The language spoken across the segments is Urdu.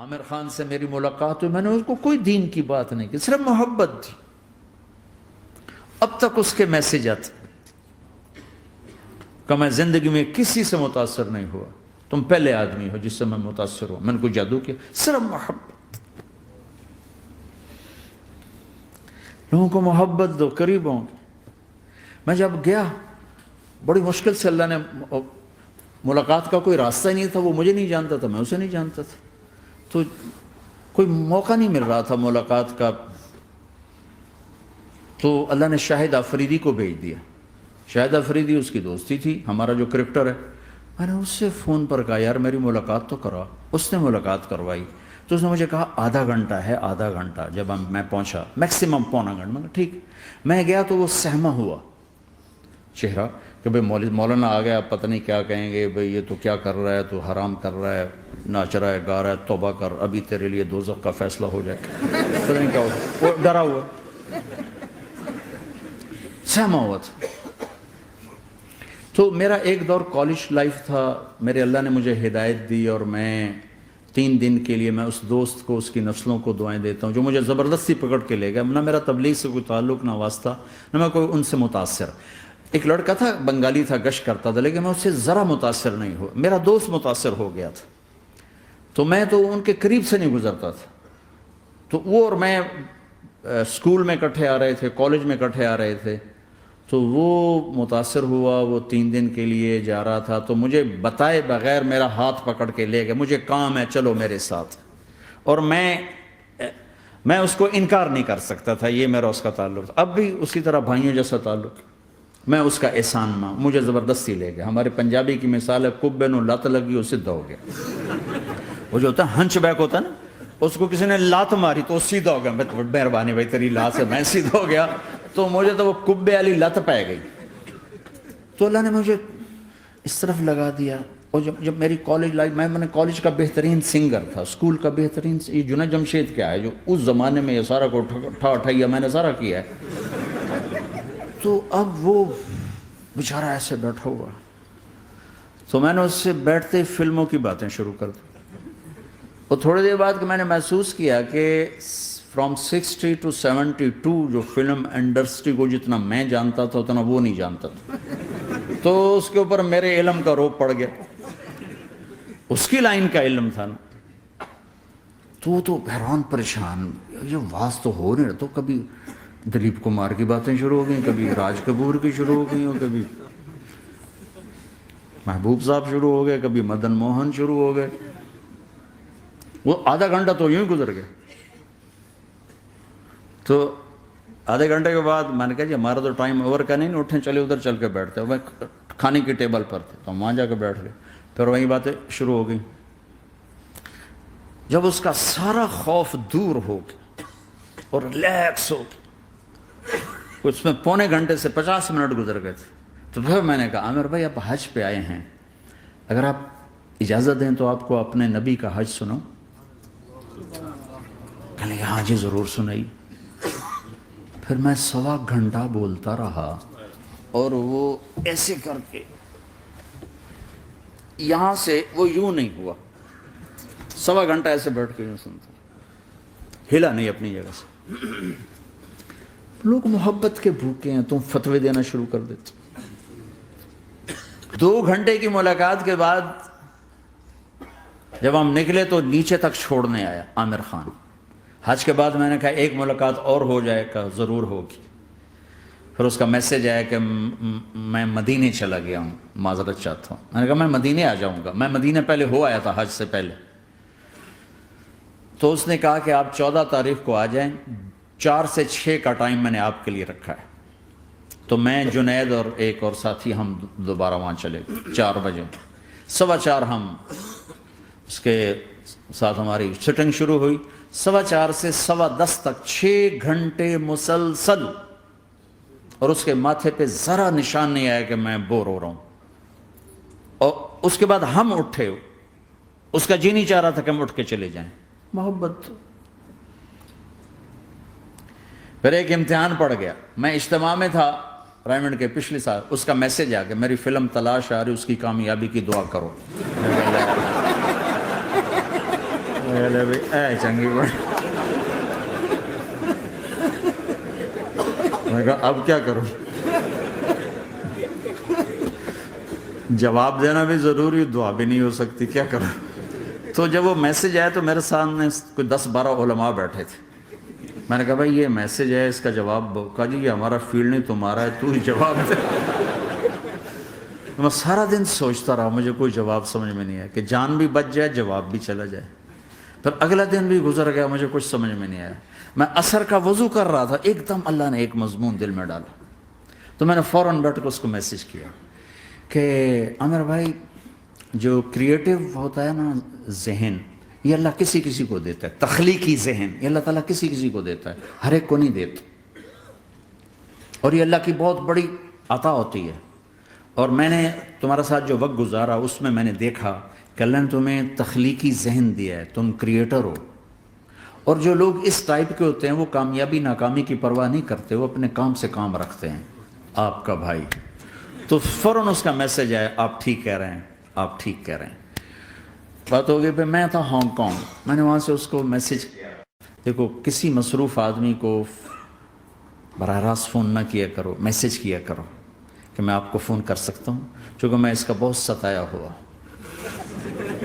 عامر خان سے میری ملاقات ہوئی، میں نے اس کو کوئی دین کی بات نہیں کی، صرف محبت تھی. اب تک اس کے میسج آتے کہ میں زندگی میں کسی سے متاثر نہیں ہوا، تم پہلے آدمی ہو جس سے میں متاثر ہوں. میں نے کوئی جادو کیا؟ صرف محبت. لوگوں کو محبت دو، قریب ہوں. میں جب گیا بڑی مشکل سے اللہ نے، ملاقات کا کوئی راستہ ہی نہیں تھا، وہ مجھے نہیں جانتا تھا، میں اسے نہیں جانتا تھا، تو کوئی موقع نہیں مل رہا تھا ملاقات کا. تو اللہ نے شاہد آفریدی کو بھیج دیا. شاہد آفریدی اس کی دوستی تھی، ہمارا جو کرکٹر ہے. میں نے اس سے فون پر کہا یار میری ملاقات تو کروا. اس نے ملاقات کروائی. تو اس نے مجھے کہا آدھا گھنٹہ ہے، آدھا گھنٹہ. جب میں پہنچا میکسیمم پونا گھنٹہ. میں کہا ٹھیک. میں گیا تو وہ سہما ہوا چہرہ کہ بھئی مولانا آ گیا، پتہ نہیں کیا کہیں گے، بھئی یہ تو کیا کر رہا ہے، تو حرام کر رہا ہے، ناچ رہا ہے، گا رہا ہے، توبہ کر، ابھی تیرے لیے دوزخ کا فیصلہ ہو جائے. پتہ نہیں کیا ہوا، وہ ڈرا ہوا سہما ہوا تھا. تو میرا ایک دور کالج لائف تھا. میرے اللہ نے مجھے ہدایت دی اور میں 3 دن کے لیے میں اس دوست کو، اس کی نسلوں کو دعائیں دیتا ہوں جو مجھے زبردستی پکڑ کے لے گیا. نہ میرا تبلیغ سے کوئی تعلق، نہ واسطہ، نہ میں کوئی ان سے متاثر. ایک لڑکا تھا، بنگالی تھا، گشت کرتا تھا، لیکن میں اس سے ذرا متاثر نہیں ہوا. میرا دوست متاثر ہو گیا تھا، تو میں تو ان کے قریب سے نہیں گزرتا تھا. تو وہ اور میں اسکول میں اکٹھے آ رہے تھے، کالج میں اکٹھے آ رہے تھے. تو وہ متاثر ہوا، وہ 3 دن کے لیے جا رہا تھا، تو مجھے بتائے بغیر میرا ہاتھ پکڑ کے لے گئے. مجھے کام ہے، چلو میرے ساتھ. اور میں اس کو انکار نہیں کر سکتا تھا، یہ میرا اس کا تعلق تھا. اب بھی اسی طرح بھائیوں جیسا تعلق. میں اس کا احسان ماں، مجھے زبردستی لے گیا. ہمارے پنجابی کی مثال ہے، کبے نو لت لگی وہ سیدھا ہو گیا. وہ جو ہوتا ہے ہنچ بیک ہوتا ہے نا، اس کو کسی نے لات ماری تو وہ سیدھا ہو گیا. مہربانی بھائی تیری لات سے میں سیدھا ہو گیا. تو مجھے تو وہ کبے والی لت پہ گئی. تو اللہ نے مجھے اس طرف لگا دیا. اور جب میری کالج لائف، میں نے کالج کا بہترین سنگر تھا، اسکول کا بہترین. یہ جنید جمشید کیا ہے جو اس زمانے میں یہ سارا کو اٹھایا میں نے سارا کیا ہے. تو اب وہ بیچارہ ایسے بیٹھا ہوا. تو میں نے اس سے بیٹھتے فلموں کی باتیں شروع کر دی. اور تھوڑی دیر بعد کہ میں نے محسوس کیا کہ فرام 60 to 72 جو فلم انڈسٹری کو جتنا میں جانتا تھا اتنا وہ نہیں جانتا تھا. تو اس کے اوپر میرے علم کا روپ پڑ گیا. اس کی لائن کا علم تھا نا. تو وہ تو حیران پریشان، یہ واز تو ہو نہیں رہا. تو کبھی دلیپ کمار کی باتیں شروع ہو گئیں، کبھی راج کپور کی شروع ہو گئیں، اور کبھی محبوب صاحب شروع ہو گئے، کبھی مدن موہن شروع ہو گئے. وہ آدھا گھنٹہ تو یوں ہی گزر گیا. تو آدھے گھنٹے کے بعد میں نے کہا جی ہمارا تو ٹائم اوور کا نہیں، اٹھیں چلے ادھر چل کے بیٹھتے. میں کھانے کی ٹیبل پر تھے تو ہم وہاں جا کے بیٹھ گئے. پھر وہیں باتیں شروع ہو گئیں. جب اس کا سارا خوف دور ہو گیا اور ریلیکس ہو گیا، اس میں پونے گھنٹے سے 50 منٹ گزر گئے تھے. تو پھر میں نے کہا عامر بھائی آپ حج پہ آئے ہیں، اگر آپ اجازت دیں تو آپ کو اپنے نبی کا حج سناؤں. کہنے لگے ہاں جی ضرور سنائی. پھر میں 1.25 گھنٹہ بولتا رہا اور وہ ایسے کر کے یہاں سے وہ یوں نہیں ہوا. 1.25 گھنٹہ ایسے بیٹھ کے یوں سنتا، ہلا نہیں اپنی جگہ سے. لوگ محبت کے بھوکے ہیں، تم فتوے دینا شروع کر دیتے. 2 گھنٹے کی ملاقات کے بعد جب ہم نکلے تو نیچے تک چھوڑنے آیا عامر خان. حج کے بعد میں نے کہا ایک ملاقات اور ہو جائے گا، ضرور ہوگی. پھر اس کا میسج آیا کہ میں مدینے چلا گیا ہوں، معذرت چاہتا ہوں. میں نے کہا میں مدینے آ جاؤں گا. میں مدینے پہلے ہو آیا تھا حج سے پہلے. تو اس نے کہا کہ آپ 14 تاریخ کو آ جائیں، 4 سے 6 کا ٹائم میں نے آپ کے لیے رکھا ہے. تو میں جنید اور ایک اور ساتھی ہم دوبارہ وہاں چلے. 4 بجے 4:15 ہم اس کے ساتھ ہماری سٹنگ شروع ہوئی. 4:15 سے 10:15 تک 6 گھنٹے مسلسل. اور اس کے ماتھے پہ ذرا نشان نہیں آیا کہ میں بور ہو رہا ہوں. اور اس کے بعد ہم اٹھے، اس کا جی نہیں چاہ رہا تھا کہ ہم اٹھ کے چلے جائیں. محبت. پھر ایک امتحان پڑ گیا. میں اجتماع میں تھا رائمنڈ کے پچھلے سال. اس کا میسج آ گیا میری فلم تلاش آ رہی، اس کی کامیابی کی دعا کرو. لے بھائی اے چنگی بڑی. میں کہا اب کیا کروں؟ جواب دینا بھی ضروری، دعا بھی نہیں ہو سکتی، کیا کروں؟ تو جب وہ میسج آیا تو میرے سامنے کوئی 10-12 علماء بیٹھے تھے. میں نے کہا بھائی یہ میسج ہے، اس کا جواب. کہا جی یہ ہمارا فیلڈ نہیں تمہارا ہے، تو ہی جواب دے. میں سارا دن سوچتا رہا، مجھے کوئی جواب سمجھ میں نہیں آیا کہ جان بھی بچ جائے، جواب بھی چلا جائے. پھر اگلا دن بھی گزر گیا، مجھے کچھ سمجھ میں نہیں آیا. میں عصر کا وضو کر رہا تھا، ایک دم اللہ نے ایک مضمون دل میں ڈالا. تو میں نے فوراً بیٹھ کے اس کو میسج کیا کہ عامر بھائی، جو کریٹو ہوتا ہے نا ذہن، یہ اللہ کسی کسی کو دیتا ہے. تخلیقی ذہن یہ اللہ تعالیٰ کسی کسی کو دیتا ہے، ہر ایک کو نہیں دیتا. اور یہ اللہ کی بہت بڑی عطا ہوتی ہے. اور میں نے تمہارے ساتھ جو وقت گزارا اس میں نے دیکھا کہ اللہ نے تمہیں تخلیقی ذہن دیا ہے، تم کریٹر ہو. اور جو لوگ اس ٹائپ کے ہوتے ہیں وہ کامیابی ناکامی کی پرواہ نہیں کرتے، وہ اپنے کام سے کام رکھتے ہیں. آپ کا بھائی. تو فوراً اس کا میسج آیا، آپ ٹھیک کہہ رہے ہیں، آپ ٹھیک کہہ رہے ہیں. بات ہو گئی. پھر میں تھا ہانگ کانگ، میں نے وہاں سے اس کو میسج کیا. دیکھو کسی مصروف آدمی کو براہ راست فون نہ کیا کرو، میسج کیا کرو کہ میں آپ کو فون کر سکتا ہوں، چونکہ میں اس کا بہت ستایا ہوا،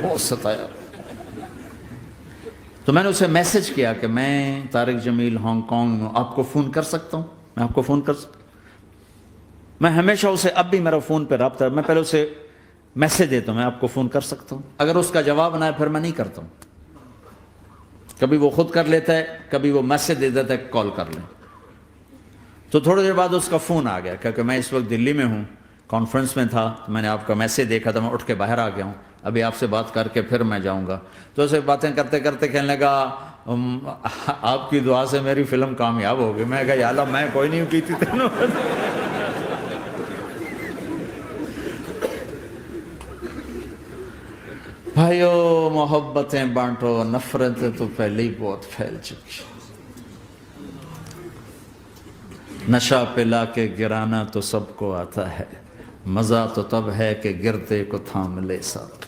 بہت ستایا. تو میں نے اسے میسج کیا کہ میں طارق جمیل ہانگ کانگ میں آپ کو فون کر سکتا ہوں، میں آپ کو فون کر سکتا ہوں. میں ہمیشہ اسے، اب بھی میرا فون پہ رابطہ ہے، میں پہلے اسے میسج دیتا ہوں میں آپ کو فون کر سکتا ہوں. اگر اس کا جواب نہ ہے پھر میں نہیں کرتا ہوں. کبھی وہ خود کر لیتا ہے، کبھی وہ میسج دے دیتا ہے کال کر لیں. تو تھوڑی دیر بعد اس کا فون آ گیا کہ میں اس وقت دلی میں ہوں، کانفرنس میں تھا، تو میں نے آپ کا میسج دیکھا تھا، میں اٹھ کے باہر آ گیا ہوں، ابھی آپ سے بات کر کے پھر میں جاؤں گا. تو اسے باتیں کرتے کرتے کہنے لگا آپ کی دعا سے میری فلم کامیاب ہو گئی. میں کہا یا اللہ میں کوئی نہیں کی تھی تینوں. بھائیو محبتیں بانٹو، نفرتیں تو پہلے ہی بہت پھیل چکی. نشہ پلا کے گرانا تو سب کو آتا ہے، مزہ تو تب ہے کہ گرتے کو تھام لے ساتھ.